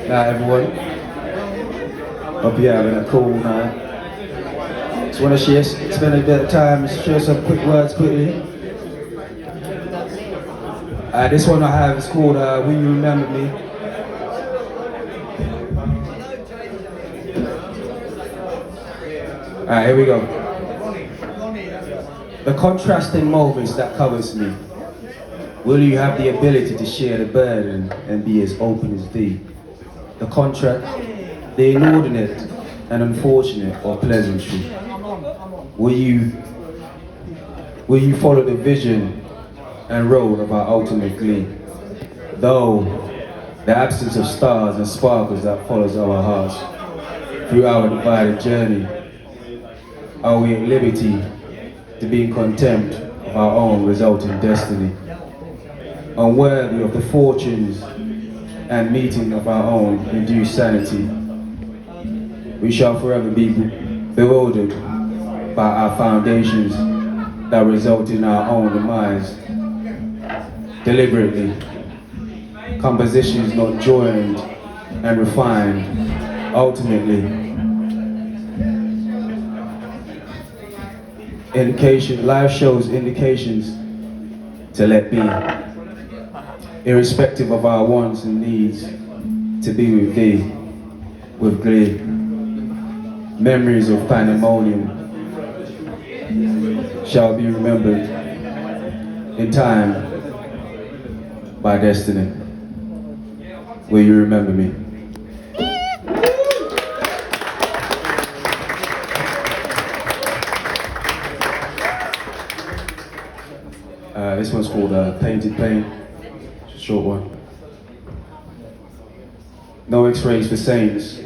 Night everyone. Hope you're having a cool night. Just want to spend a bit of time, share some quick words quickly. This one I have is called Will You Remember Me? Alright, here we go. The contrasting moments that covers me. Will you have the ability to share the burden and be as open as thee? The contract, the inordinate and unfortunate or pleasantry. Will you follow the vision and road of our ultimate glee? Though the absence of stars and sparkles that follows our hearts through our divided journey, are we at liberty to be in contempt of our own resulting destiny? Unworthy of the fortunes and meeting of our own induced sanity, we shall forever be bewildered by our foundations that result in our own demise. Deliberately, compositions not joined and refined, ultimately. Life shows indications to let be. Irrespective of our wants and needs, to be with thee, with glee. Memories of pandemonium shall be remembered in time by destiny. Will you remember me? This one's called Painted Pain. Short one. No x-rays for saints.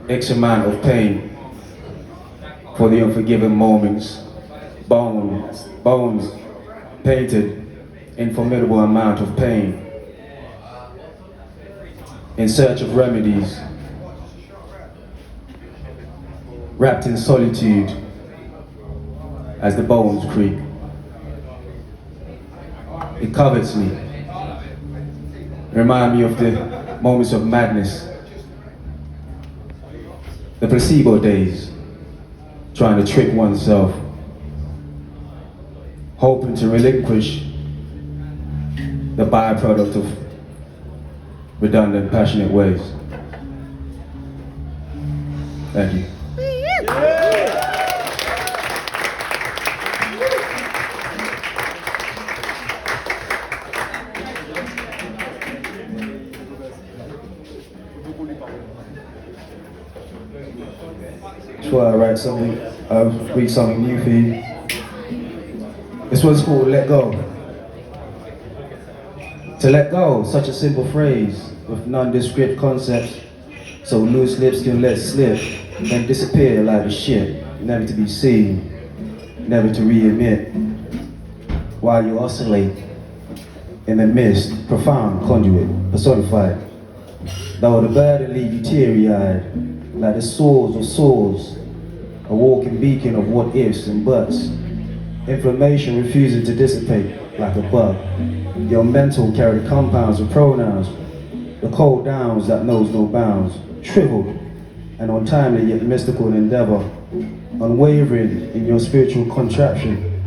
X amount of pain for the unforgiven moments. Bones painted in formidable amount of pain. In search of remedies. Wrapped in solitude as the bones creak. It covets me. Remind me of the moments of madness. The placebo days, trying to trick oneself, hoping to relinquish the byproduct of redundant, passionate ways. Thank you. Before I write something, I'll read something new for you. This one's called Let Go. To let go, such a simple phrase with nondescript concepts, so loose lips can let slip and disappear like a ship, never to be seen, never to re-emit, while you oscillate in the mist, profound conduit, personified. Though the burden leave you teary-eyed, like the swords of swords, a walking beacon of what ifs and buts. Inflammation refusing to dissipate like a bug. Your mental carried compounds and pronouns, the cold downs that knows no bounds, shriveled and untimely yet mystical endeavor, unwavering in your spiritual contraption,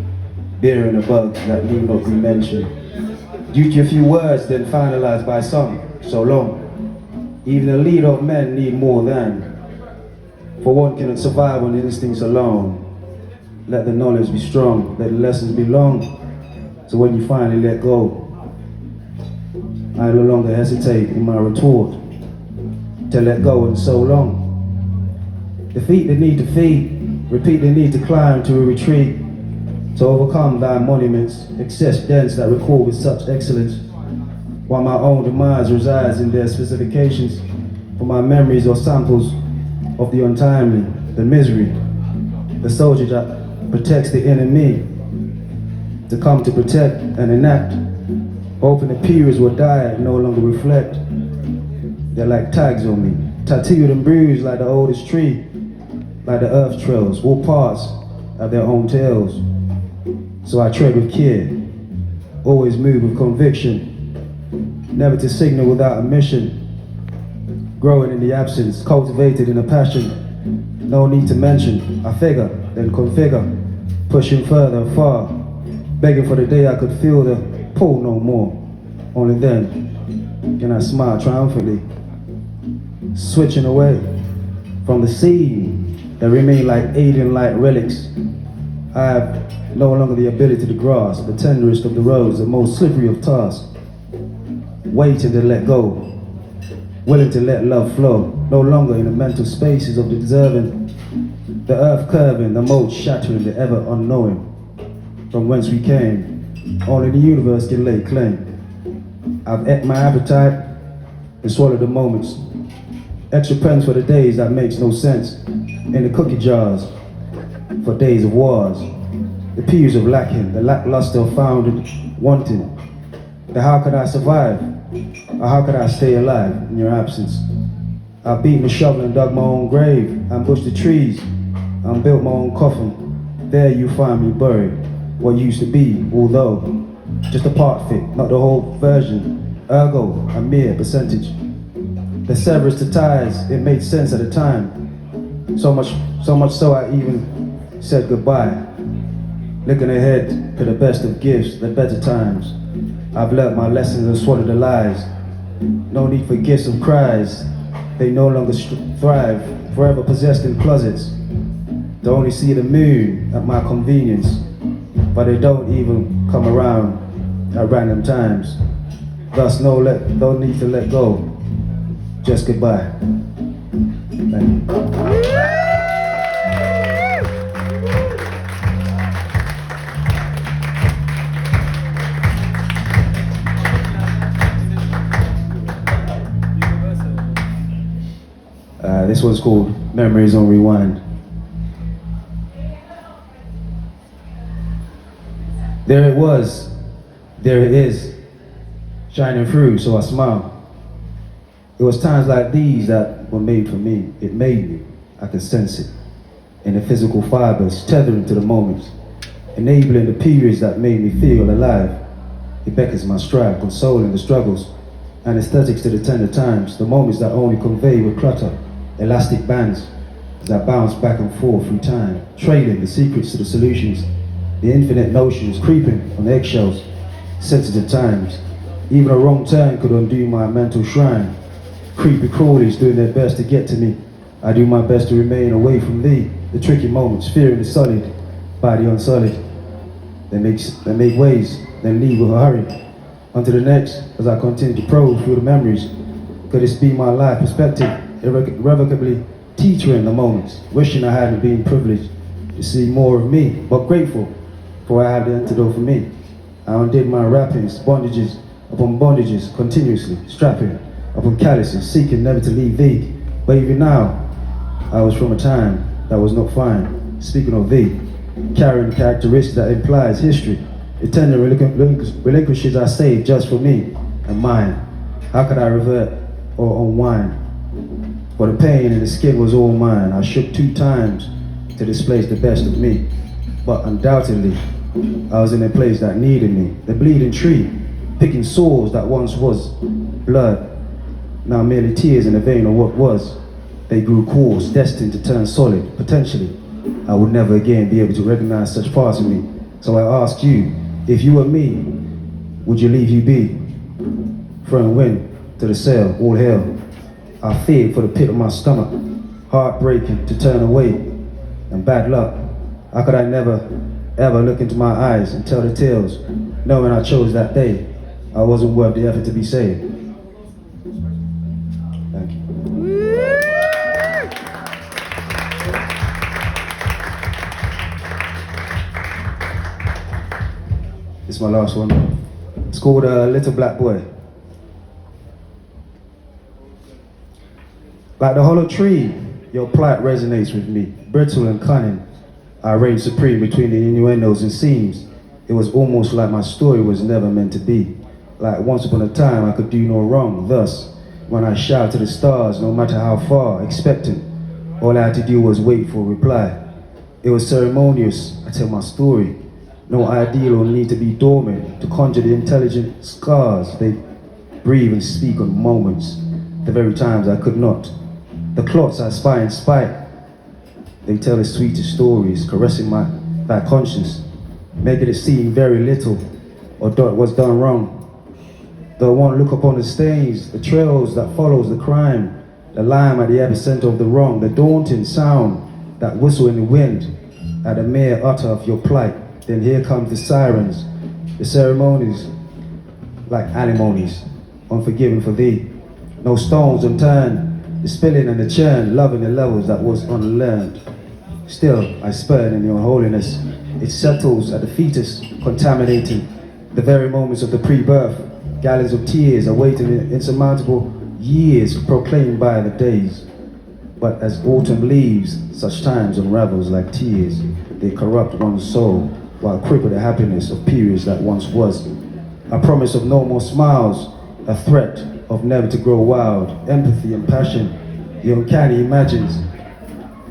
bearing a bug that need not be mentioned. Due to a few words then finalized by some, so long. Even the leader of men need more than. For one cannot survive on instincts alone. Let the knowledge be strong, let the lessons be long. So when you finally let go, I no longer hesitate in my retort. To let go in so long. Defeat the need to feed, repeat the need to climb to a retreat. To overcome thy monuments, excess dents that record with such excellence. While my own demise resides in their specifications. For my memories or samples of the untimely, the misery, the soldier that protects the enemy, to come to protect and enact, hoping the periods will die and no longer reflect. They're like tags on me, tattooed and bruised like the oldest tree, like the earth trails, all parts have their own tales. So I tread with care, always move with conviction, never to signal without a mission, growing in the absence, cultivated in a passion. No need to mention, I figure, then configure, pushing further and far, begging for the day I could feel the pull no more. Only then can I smile triumphantly, switching away from the scene that remain like alien-like relics. I have no longer the ability to grasp the tenderest of the roads, the most slippery of tasks, waiting to let go, willing to let love flow, no longer in the mental spaces of the deserving, the earth curving, the mold shattering, the ever unknowing. From whence we came, only the universe can lay claim. I've ate my appetite and swallowed the moments. Extra pence for the days that makes no sense. In the cookie jars for days of wars. The periods of lacking, the lackluster of founded wanting. The how could I survive? Or how could I stay alive in your absence? I've beaten the shovel and dug my own grave, ambushed the trees, and built my own coffin. There you find me buried, what used to be, although just a part fit, not the whole version, ergo a mere percentage. The severance to ties, it made sense at the time. So much so I even said goodbye. Looking ahead to the best of gifts, the better times. I've learnt my lessons and swallowed the lies. No need for gifts of cries. They no longer thrive, forever possessed in closets. They only see the moon at my convenience, but they don't even come around at random times. Thus, no need to let go. Just goodbye. Thank you. This one's called Memories on Rewind. There it was, there it is, shining through, so I smile. It was times like these that were made for me. It made me, I could sense it. In the physical fibers, tethering to the moments, enabling the periods that made me feel alive. It beckons my stride, consoling the struggles, anesthetics to the tender times, the moments that only convey with clutter, elastic bands that bounce back and forth through time, trailing the secrets to the solutions, the infinite notions creeping on eggshells, sensitive times. Even a wrong turn could undo my mental shrine. Creepy crawlies doing their best to get to me. I do my best to remain away from thee. The tricky moments, fearing the solid by the unsolid. They make waves, then leave with a hurry. Onto the next, as I continue to probe through the memories. Could this be my life perspective? Irrevocably teetering the moments, wishing I hadn't been privileged to see more of me, but grateful for I had the antidote for me. I undid my wrappings, bondages upon bondages, continuously strapping upon calluses, seeking never to leave thee. But even now, I was from a time that was not fine. Speaking of thee, carrying characteristics that implies history, eternal relinquishes I saved just for me and mine. How could I revert or unwind? For the pain in the skin was all mine. I shook 2 times to displace the best of me. But undoubtedly, I was in a place that needed me. The bleeding tree, picking sores that once was blood, now merely tears in the vein of what was. They grew coarse, destined to turn solid. Potentially, I would never again be able to recognize such parts of me. So I asked you, if you were me, would you leave you be? Throwing wind to the sail, all hell. I feared for the pit of my stomach, heartbreaking to turn away, and bad luck. How could I never, ever look into my eyes and tell the tales, knowing I chose that day, I wasn't worth the effort to be saved. Thank you. This is my last one. It's called Little Black Boy. Like the hollow tree, your plight resonates with me. Brittle and cunning, I reign supreme between the innuendos and seams. It was almost like my story was never meant to be. Like once upon a time, I could do no wrong. Thus, when I shout to the stars, no matter how far, expectant, all I had to do was wait for a reply. It was ceremonious, I tell my story. No ideal or need to be dormant to conjure the intelligent scars. They breathe and speak on moments. the very times I could not. The clots I spy in spite, they tell the sweetest stories, caressing my conscience, making it seem very little or was done wrong. Though I won't look upon the stains, the trails that follows the crime, the lime at the epicenter of the wrong, the daunting sound that whistle in the wind at the mere utter of your plight. Then here comes the sirens, the ceremonies like alimonies, unforgiving for thee. No stones unturned, the spilling and the churn, loving the levels that was unlearned. Still, I spurn in your holiness. It settles at the fetus, contaminating the very moments of the pre-birth. Gallons of tears awaiting insurmountable years proclaimed by the days. But as autumn leaves, such times unravels like tears. They corrupt one's soul while cripple the happiness of periods that once was. A promise of no more smiles, a threat of never to grow wild, empathy and passion. The uncanny imagines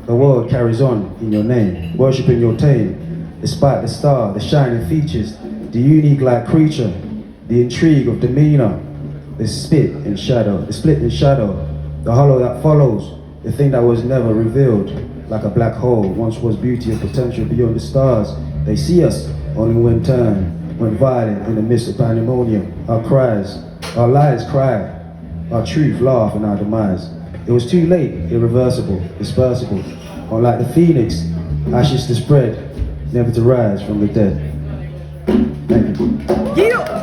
the world carries on in your name, worshipping your tame, despite the star, the shining features, the unique like creature, the intrigue of demeanor, the split in shadow, the hollow that follows, the thing that was never revealed, like a black hole, once was beauty and potential beyond the stars. They see us only when turned, when violent in the midst of pandemonium. Our cries, our lies cry, our truth laugh in our demise. It was too late, irreversible, dispersible. Unlike the phoenix, ashes to spread, never to rise from the dead. Thank you. Yeah.